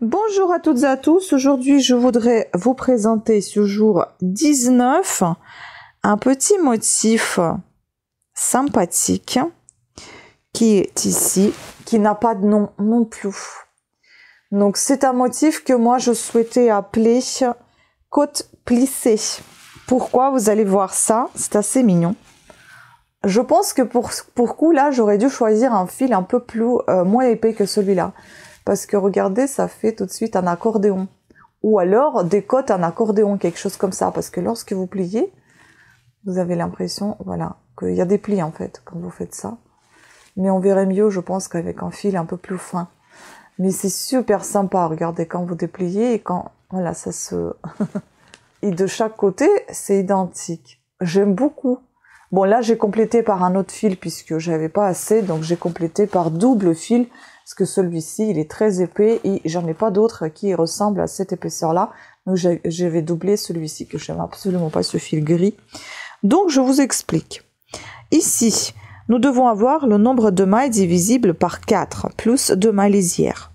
Bonjour à toutes et à tous, aujourd'hui je voudrais vous présenter ce jour 19 un petit motif sympathique qui est ici, qui n'a pas de nom non plus. Donc c'est un motif que moi je souhaitais appeler côte plissée. Pourquoi? Vous allez voir ça, c'est assez mignon. Je pense que pour coup là j'aurais dû choisir un fil un peu plus moins épais que celui-là. Parce que regardez, ça fait tout de suite un accordéon. Ou alors des côtes en accordéon, quelque chose comme ça. Parce que lorsque vous pliez, vous avez l'impression, voilà, qu'il y a des plis en fait, quand vous faites ça. Mais on verrait mieux, je pense, qu'avec un fil un peu plus fin. Mais c'est super sympa, regardez, quand vous dépliez et quand, voilà, ça se... et de chaque côté, c'est identique. J'aime beaucoup. Bon, là, j'ai complété par un autre fil, puisque j'avais pas assez, donc j'ai complété par double fil, parce que celui-ci, il est très épais, et j'en ai pas d'autres qui ressemblent à cette épaisseur-là, donc je vais doubler celui-ci, que j'aime absolument pas, ce fil gris. Donc, je vous explique. Ici, nous devons avoir le nombre de mailles divisible par 4, plus 2 mailles lisières.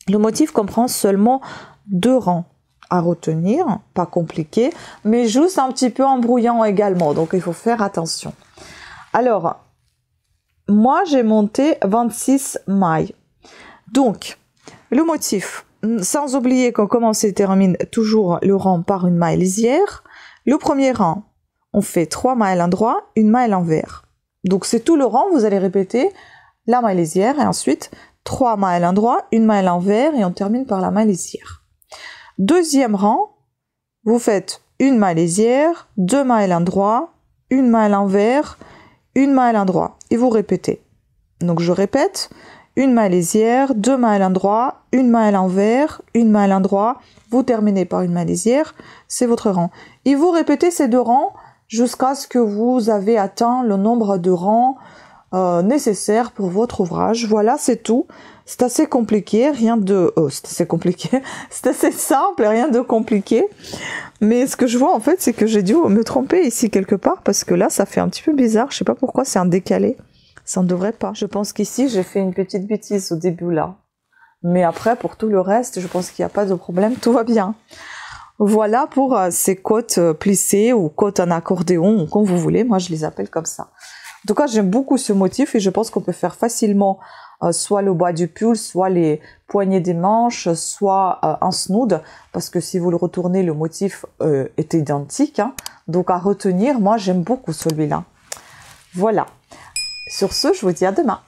Le motif comprend seulement 2 rangs à retenir, pas compliqué, mais juste un petit peu embrouillant également, donc il faut faire attention. Alors, moi j'ai monté 26 mailles. Donc, le motif, sans oublier qu'on commence et termine toujours le rang par une maille lisière. Le premier rang, on fait 3 mailles à l'endroit, une maille à l'envers. Donc c'est tout le rang, vous allez répéter la maille lisière et ensuite 3 mailles à l'endroit, une maille à l'envers et on termine par la maille lisière. Deuxième rang, vous faites une maille lisière, 2 mailles à l'endroit, une maille à l'envers, une maille à l'endroit et vous répétez. Donc je répète, une maille lisière, 2 mailles à l'endroit, une maille à l'envers, une maille à l'endroit, vous terminez par une maille lisière, c'est votre rang. Et vous répétez ces 2 rangs jusqu'à ce que vous avez atteint le nombre de rangs nécessaires pour votre ouvrage. Voilà, c'est tout. C'est assez compliqué, rien de... c'est assez compliqué, c'est assez simple, rien de compliqué. Mais ce que je vois en fait, c'est que j'ai dû me tromper ici quelque part, parce que là, ça fait un petit peu bizarre. Je sais pas pourquoi, c'est un décalé. Ça ne devrait pas. Je pense qu'ici, j'ai fait une petite bêtise au début là. Mais après, pour tout le reste, je pense qu'il n'y a pas de problème, tout va bien. Voilà pour ces côtes plissées ou côtes en accordéon, ou comme vous voulez. Moi, je les appelle comme ça. En tout cas, j'aime beaucoup ce motif et je pense qu'on peut faire facilement soit le bas du pull, soit les poignées des manches, soit un snood, parce que si vous le retournez, le motif est identique. Hein. Donc à retenir, moi j'aime beaucoup celui-là. Voilà. Sur ce, je vous dis à demain.